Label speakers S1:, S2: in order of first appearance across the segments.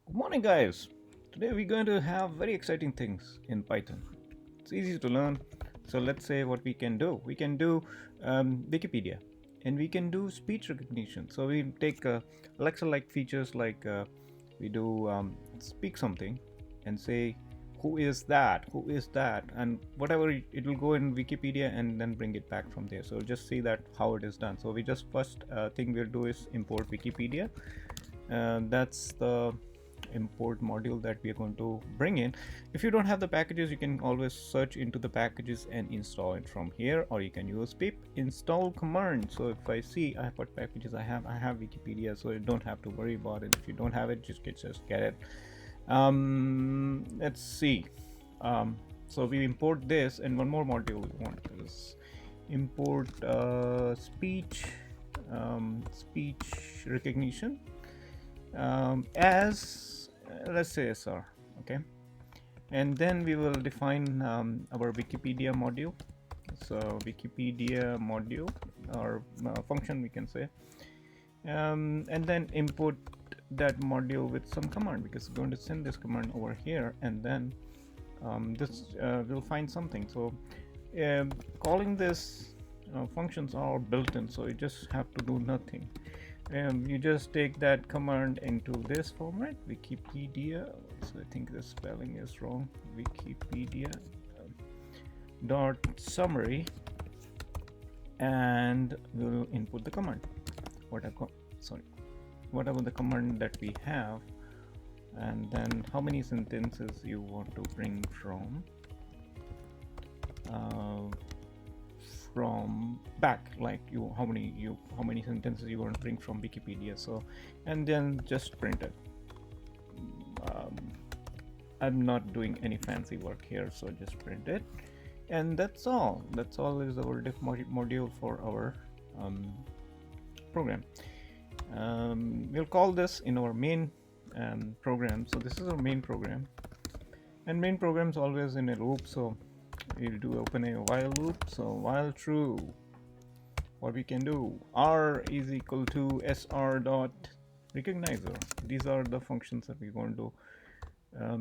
S1: Good morning, guys. Today we're going to have very exciting things in Python. It's easy to learn. So let's say what we can do. We can do Wikipedia, and we can do speech recognition. So we take Alexa-like features like we do speak something and say, "Who is that? Who is that?" And whatever it will go in Wikipedia and then bring it back from there. So just see that how it is done. So we just first thing we'll do is import Wikipedia. That's the import module that we are going to bring in. If you don't have the packages, you can always search into the packages and install it from here, or you can use pip install command. So if I see what packages I have Wikipedia, so you don't have to worry about it. If you don't have it, just get it. Let's see. So we import this, and one more module we want is import speech recognition as let's say SR. Okay, and then we will define our Wikipedia module. So Wikipedia module or function we can say, and then import that module with some command, because we're going to send this command over here, and then this will find something. So calling this functions are built in, so you just have to do nothing. You just take that command into this format, Wikipedia. So I think the spelling is wrong. Wikipedia dot summary, and we'll input the command. Whatever the command that we have, and then how many sentences you want to bring from back, like how many sentences you want to bring from Wikipedia. So, and then just print it. I'm not doing any fancy work here, so just print it, and that's all is our diff module for our program. We'll call this in our main program. So this is our main program, and main program's always in a loop, so we'll do open a while loop. So while true, what we can do, r is equal to sr dot recognizer. These are the functions that we're going to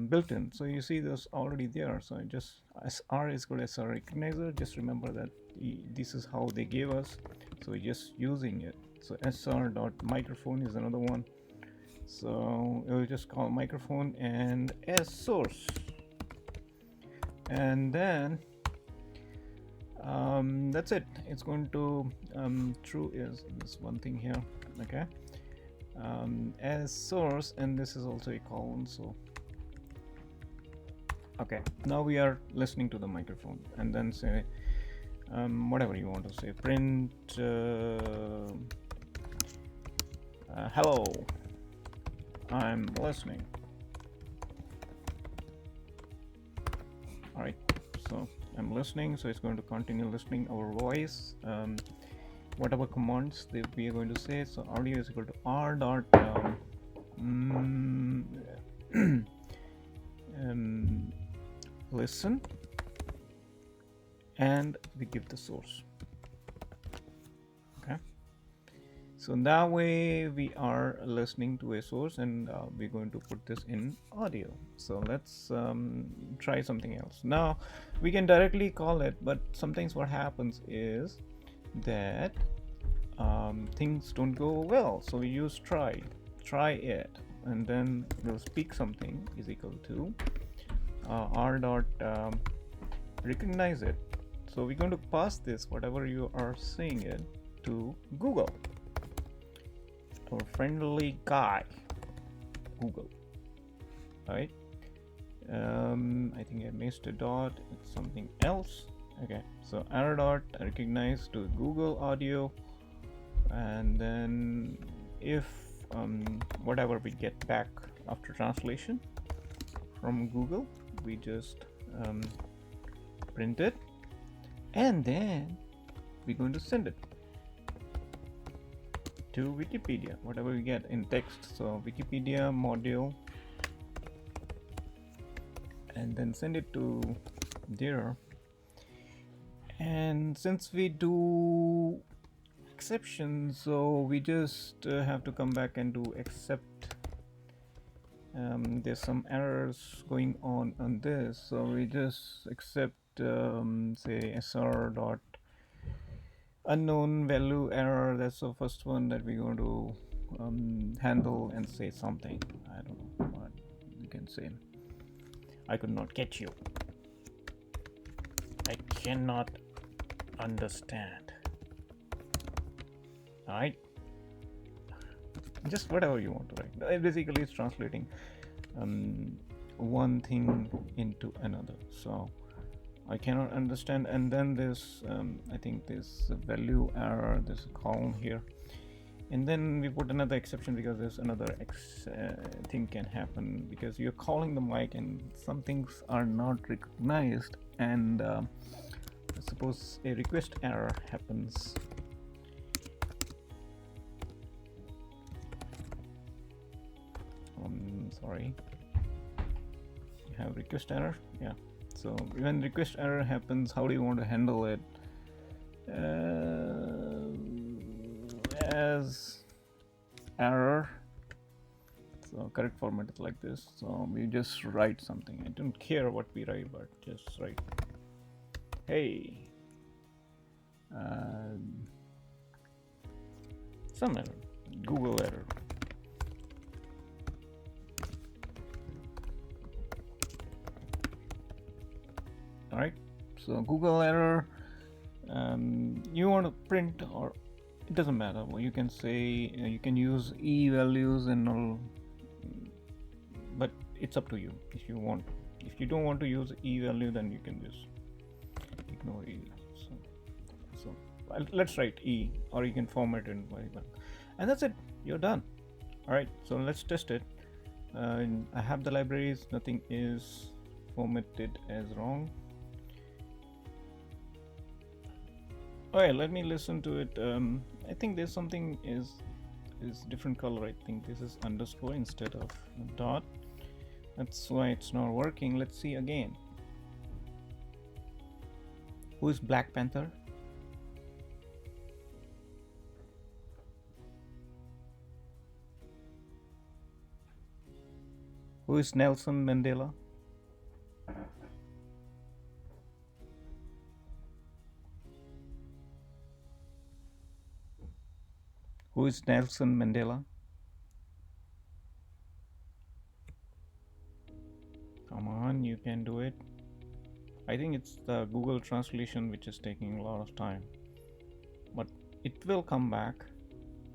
S1: built in. So you see this already there. So just r is equal to sr recognizer. Just remember that this is how they gave us, so we're just using it. So sr dot microphone is another one. So we'll just call microphone and as source, and then that's it. It's going to true is this one thing here. Okay, as source, and this is also a colon. So okay, now we are listening to the microphone, and then say whatever you want to say. Print hello, I'm listening. All right, so I'm listening, so it's going to continue listening our voice, whatever commands that we are going to say. So audio is equal to r dot listen, and we give the source. Okay, so that way we are listening to a source, and we're going to put this in audio. So let's try something else. Now we can directly call it, but sometimes what happens is that things don't go well. So we use try it, and then we'll speak something is equal to r dot recognize it. So we're going to pass this, whatever you are saying it, to Google, our friendly guy Google. Right, I think I missed a dot. It's something else. Okay, so r dot recognize to Google audio, and then if whatever we get back after translation from Google, we just print it, and then we're going to send it to Wikipedia, whatever we get in text. So Wikipedia module, and then send it to there. And since we do exception, so we just have to come back and do except there's some errors going on this, so we just accept say sr dot unknown value error. That's the first one that we're going to handle, and say something. I don't know what you can say. I could not catch you. I cannot understand. Alright, just whatever you want to write. Basically it's translating one thing into another. So I cannot understand, and then this I think this value error, there's a column here, and then we put another exception because there's another thing can happen, because you're calling the mic and some things are not recognized, and suppose a request error happens. Sorry, you have request error. Yeah, so when request error happens, how do you want to handle it? As error. So correct format is like this. So we just write something. I don't care what we write, but just write, hey, some error, Google error. All right, so Google error. You want to print, or it doesn't matter. Well, you can say you can use e values and all, but it's up to you if you want. If you don't want to use e value, then you can just ignore e. So let's write e, or you can format it very well, and that's it. You're done. All right, so let's test it. I have the libraries. Nothing is formatted as wrong. Alright, let me listen to it. I think there's something is different color. I think this is underscore instead of dot. That's why it's not working. Let's see again. Who is Black Panther? Who is Nelson Mandela? Who is Nelson Mandela? Come on, you can do it. I think it's the Google translation which is taking a lot of time, but it will come back.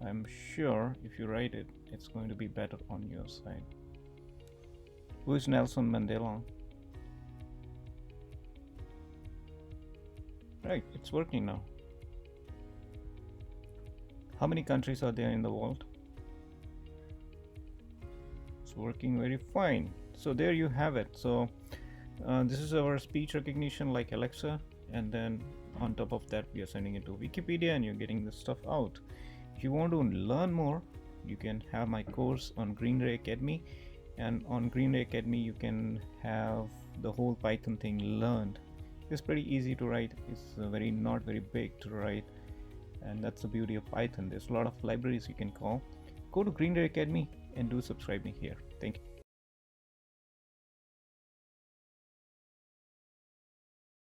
S1: I'm sure if you write it, it's going to be better on your side. Who is Nelson Mandela? Right, it's working now. How many countries are there in the world? It's working very fine. So there you have it. So this is our speech recognition like Alexa, and then on top of that we are sending it to Wikipedia, and you're getting this stuff out. If you want to learn more, you can have my course on Green Ray Academy, and on Green Ray Academy you can have the whole Python thing learned. It's pretty easy to write. It's not very big to write, and that's the beauty of Python. There's a lot of libraries you can call. Go to Green Ray Academy and do subscribe me here. Thank you.